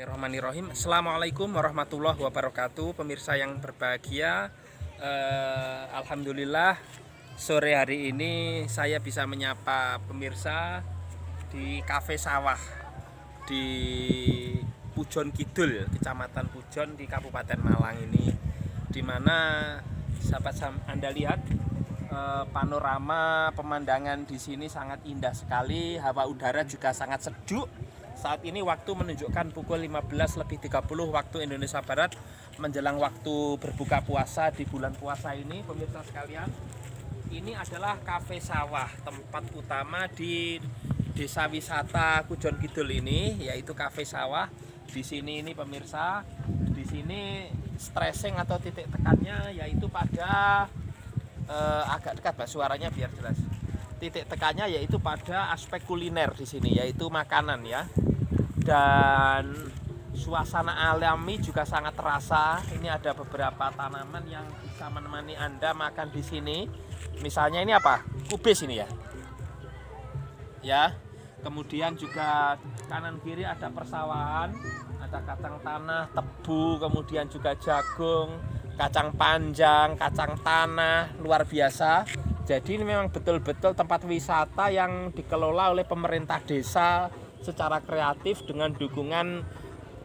Bismillahirrahmanirrahim. Assalamualaikum warahmatullahi wabarakatuh. Pemirsa yang berbahagia, Alhamdulillah sore hari ini saya bisa menyapa pemirsa di Kafe Sawah di Pujon Kidul, Kecamatan Pujon di Kabupaten Malang ini, dimana sahabat Anda lihat panorama pemandangan di sini sangat indah sekali. Hawa udara juga sangat sejuk. Saat ini waktu menunjukkan pukul 15.30 waktu Indonesia Barat, menjelang waktu berbuka puasa di bulan puasa ini. Pemirsa sekalian, ini adalah Kafe Sawah, tempat utama di desa wisata Pujon Kidul ini, yaitu Kafe Sawah. Di sini ini pemirsa, di sini stressing atau titik tekannya yaitu pada agak dekat Pak suaranya biar jelas. Titik tekannya yaitu pada aspek kuliner di sini, yaitu makanan ya. Dan suasana alami juga sangat terasa. Ini ada beberapa tanaman yang bisa menemani Anda makan di sini. Misalnya ini apa? Kubis ini ya. Ya. Kemudian juga kanan kiri ada persawahan, ada kacang tanah, tebu, kemudian juga jagung, kacang panjang, kacang tanah, luar biasa. Jadi ini memang betul-betul tempat wisata yang dikelola oleh pemerintah desa secara kreatif dengan dukungan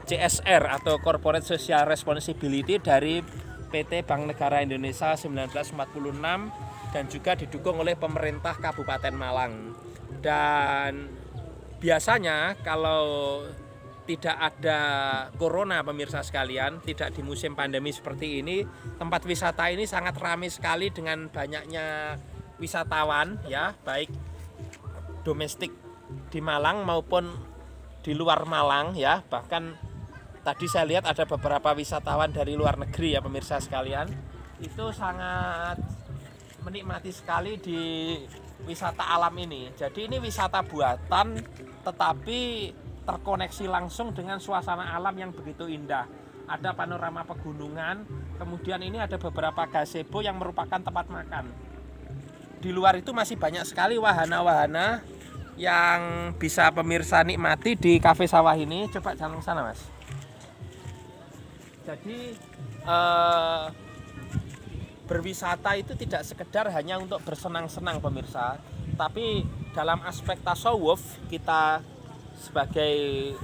CSR atau Corporate Social Responsibility dari PT Bank Negara Indonesia 1946 dan juga didukung oleh pemerintah Kabupaten Malang. Dan biasanya kalau tidak ada corona pemirsa sekalian, tidak di musim pandemi seperti ini, tempat wisata ini sangat ramai sekali dengan banyaknya wisatawan ya, baik domestik di Malang maupun di luar Malang ya. Bahkan tadi saya lihat ada beberapa wisatawan dari luar negeri ya pemirsa sekalian. Itu sangat menikmati sekali di wisata alam ini. Jadi ini wisata buatan tetapi terkoneksi langsung dengan suasana alam yang begitu indah. Ada panorama pegunungan, kemudian ini ada beberapa gazebo yang merupakan tempat makan. Di luar itu masih banyak sekali wahana-wahana yang bisa pemirsa nikmati di Kafe Sawah ini. Coba jalan ke sana Mas. Jadi berwisata itu tidak sekedar hanya untuk bersenang-senang pemirsa, tapi dalam aspek tasawuf kita sebagai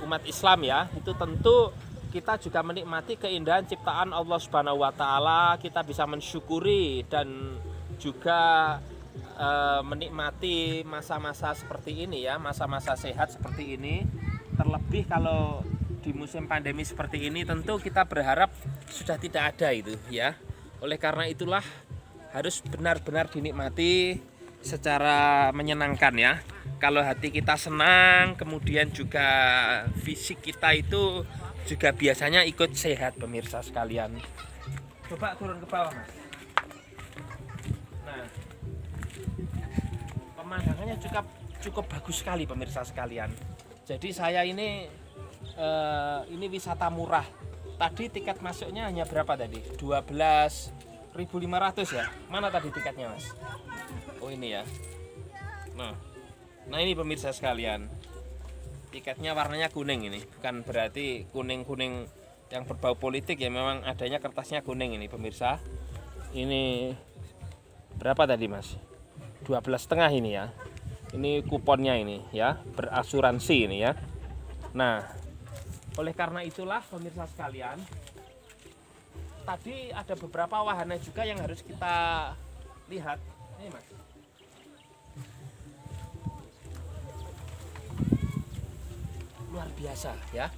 umat Islam ya, itu tentu kita juga menikmati keindahan ciptaan Allah Subhanahu wa taala. Kita bisa mensyukuri dan juga menikmati masa-masa seperti ini ya, masa-masa sehat seperti ini. Terlebih kalau di musim pandemi seperti ini tentu kita berharap sudah tidak ada itu ya. Oleh karena itulah harus benar-benar dinikmati secara menyenangkan ya. Kalau hati kita senang, kemudian juga fisik kita itu juga biasanya ikut sehat pemirsa sekalian. Coba turun ke bawah Mas. Nah, pemandangannya cukup bagus sekali pemirsa sekalian. Jadi saya ini wisata murah. Tadi tiket masuknya hanya berapa tadi? 12.500 ya. Mana tadi tiketnya Mas? Oh ini ya. Nah ini pemirsa sekalian, tiketnya warnanya kuning ini. Bukan berarti kuning-kuning yang berbau politik ya, memang adanya kertasnya kuning ini pemirsa. Ini berapa tadi Mas? 12,5 ini ya. Ini kuponnya ini ya, berasuransi ini ya. Nah, oleh karena itulah pemirsa sekalian, tadi ada beberapa wahana juga yang harus kita lihat. Ini Mas. Luar biasa ya.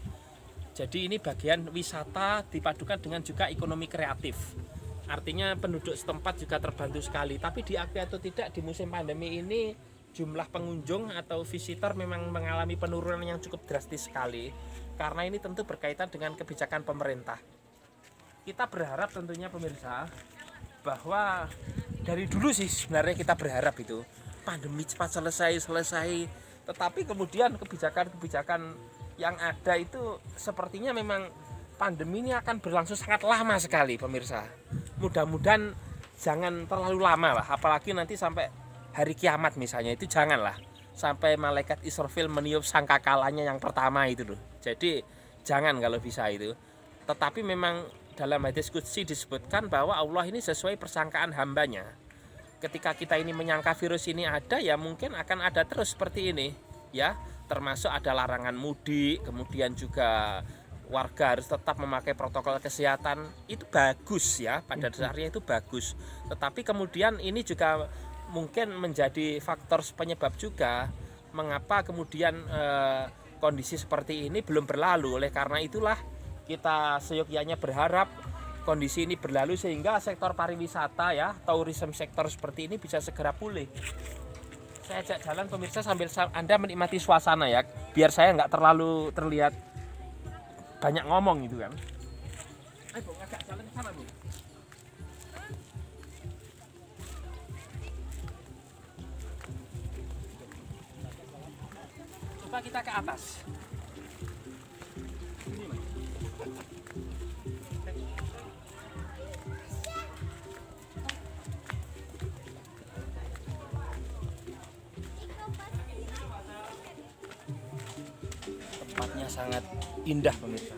Jadi ini bagian wisata dipadukan dengan juga ekonomi kreatif. Artinya penduduk setempat juga terbantu sekali. Tapi diakui atau tidak, di musim pandemi ini jumlah pengunjung atau visitor memang mengalami penurunan yang cukup drastis sekali. Karena ini tentu berkaitan dengan kebijakan pemerintah. Kita berharap tentunya pemirsa bahwa dari dulu sih sebenarnya kita berharap itu pandemi cepat selesai. Tetapi kemudian kebijakan-kebijakan yang ada itu sepertinya memang pandemi ini akan berlangsung sangat lama sekali pemirsa. Mudah-mudahan jangan terlalu lama lah, apalagi nanti sampai hari kiamat misalnya, itu janganlah sampai malaikat Israfil meniup sangkakalanya yang pertama itu loh. Jadi jangan kalau bisa itu. Tetapi memang dalam hadis qudsi disebutkan bahwa Allah ini sesuai persangkaan hambanya. Ketika kita ini menyangka virus ini ada, ya mungkin akan ada terus seperti ini, ya. Termasuk ada larangan mudik, kemudian juga warga harus tetap memakai protokol kesehatan. Itu bagus ya, pada dasarnya itu bagus. Tetapi kemudian ini juga mungkin menjadi faktor penyebab juga mengapa kemudian kondisi seperti ini belum berlalu. Oleh karena itulah kita seyogyanya berharap kondisi ini berlalu sehingga sektor pariwisata ya, tourism sektor seperti ini bisa segera pulih. Saya ajak jalan pemirsa sambil Anda menikmati suasana ya, biar saya nggak terlalu terlihat banyak ngomong gitu kan. Ayo Bu, ngajak jalan ke sana Bu. Coba kita ke atas. Tempatnya sangat indah pemirsa.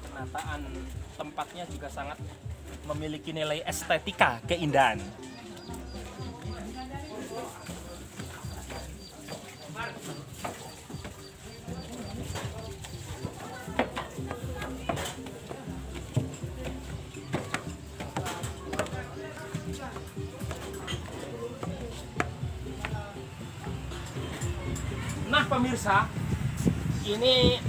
Penataan tempatnya juga sangat memiliki nilai estetika, keindahan. Nah pemirsa, ini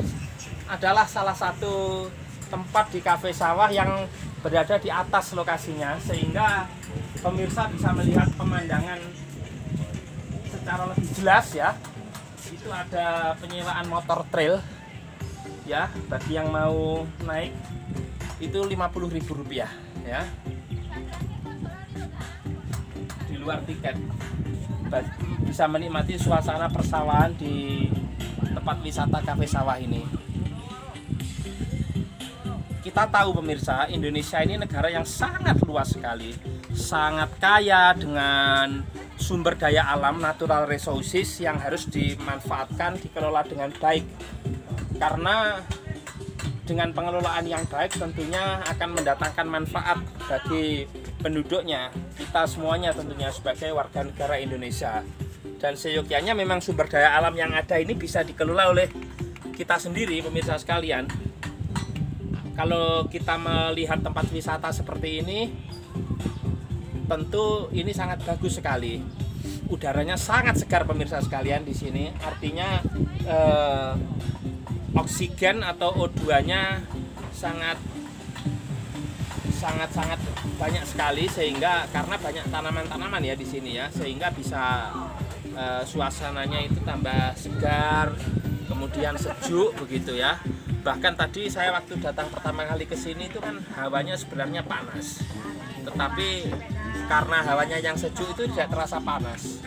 adalah salah satu tempat di Cafe Sawah yang berada di atas lokasinya, sehingga pemirsa bisa melihat pemandangan secara lebih jelas ya. Itu ada penyewaan motor trail ya, bagi yang mau naik itu Rp50.000 ya, di luar tiket. Bisa menikmati suasana persawahan di tempat wisata Cafe Sawah ini. Kita tahu pemirsa, Indonesia ini negara yang sangat luas sekali, sangat kaya dengan sumber daya alam, natural resources yang harus dimanfaatkan, dikelola dengan baik. Karena dengan pengelolaan yang baik tentunya akan mendatangkan manfaat bagi penduduknya, kita semuanya tentunya sebagai warga negara Indonesia. Dan seyogyanya memang sumber daya alam yang ada ini bisa dikelola oleh kita sendiri pemirsa sekalian. Kalau kita melihat tempat wisata seperti ini, tentu ini sangat bagus sekali. Udaranya sangat segar pemirsa sekalian di sini. Artinya oksigen atau O2-nya sangat banyak sekali, sehingga karena banyak tanaman-tanaman ya di sini ya, sehingga bisa suasananya itu tambah segar, kemudian sejuk begitu ya. Bahkan tadi saya waktu datang pertama kali ke sini itu kan hawanya sebenarnya panas, tetapi karena hawanya yang sejuk itu tidak terasa panas.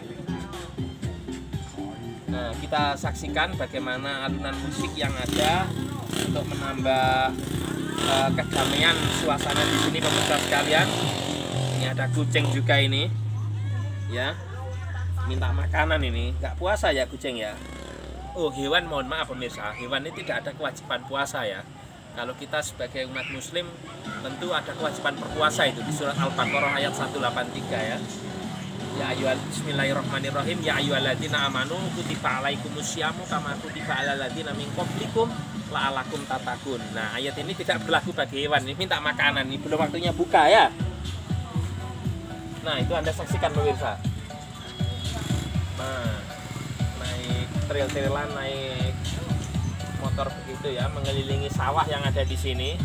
Nah, kita saksikan bagaimana alunan musik yang ada untuk menambah kedamaian suasana di sini pemirsa sekalian. Ini ada kucing juga ini, ya, minta makanan ini. Nggak puasa ya kucing ya. Oh hewan, mohon maaf pemirsa, hewan ini tidak ada kewajiban puasa ya. Kalau kita sebagai umat muslim tentu ada kewajiban berpuasa, itu di surat Al-Baqarah ayat 183 ya. Ya ayyuhal bismillahirrahmanirrahim, ya ayyuhalladzina amanu kutiba alaikumusyamu kama kutiba alal ladzina min qablikum la'alakum tatakun. Nah, ayat ini tidak berlaku bagi hewan. Ini minta makanan, ini belum waktunya buka ya. Nah, itu Anda saksikan pemirsa. Nah, naik trail-trailan, naik motor begitu ya, mengelilingi sawah yang ada di sini.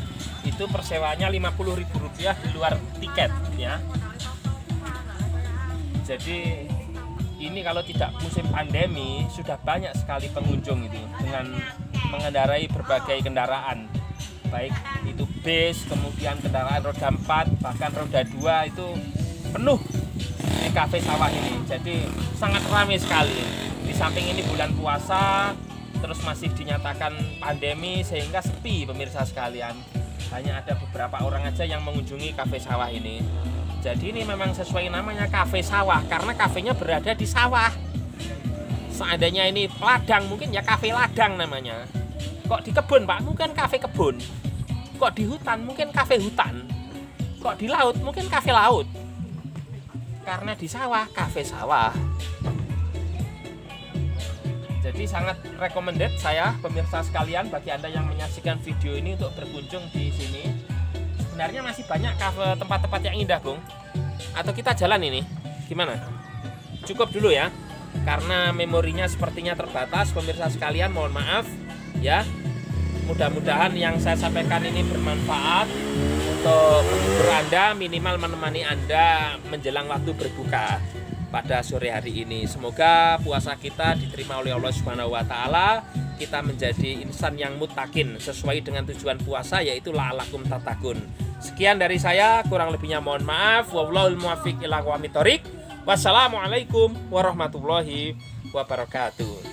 Itu persewaannya Rp50.000 di luar tiket ya. Jadi ini kalau tidak musim pandemi sudah banyak sekali pengunjung itu dengan mengendarai berbagai kendaraan, baik itu bis, kemudian kendaraan roda 4, bahkan roda 2 itu penuh di Cafe Sawah ini. Jadi sangat ramai sekali. Di samping ini bulan puasa, terus masih dinyatakan pandemi sehingga sepi pemirsa sekalian. Hanya ada beberapa orang aja yang mengunjungi Cafe Sawah ini. Jadi ini memang sesuai namanya Cafe Sawah karena kafenya berada di sawah. Seandainya ini ladang, mungkin ya kafe ladang namanya. Kok di kebun Pak, mungkin kafe kebun. Kok di hutan, mungkin kafe hutan. Kok di laut, mungkin kafe laut. Karena di sawah, kafe sawah. Jadi sangat recommended saya, pemirsa sekalian, bagi Anda yang menyaksikan video ini untuk berkunjung di sini. Sebenarnya masih banyak kafe, tempat-tempat yang indah, Bung. Atau kita jalan ini, gimana? Cukup dulu ya, karena memorinya sepertinya terbatas, pemirsa sekalian, mohon maaf ya. Mudah-mudahan yang saya sampaikan ini bermanfaat untuk menghibur Anda, minimal menemani Anda menjelang waktu berbuka pada sore hari ini. Semoga puasa kita diterima oleh Allah Subhanahu wa taala, kita menjadi insan yang muttaqin sesuai dengan tujuan puasa, yaitu la'alakum tattaqun. Sekian dari saya, kurang lebihnya mohon maaf. Wallahul muwaffiq ila aqwamit thoriq. Wassalamualaikum warahmatullahi wabarakatuh.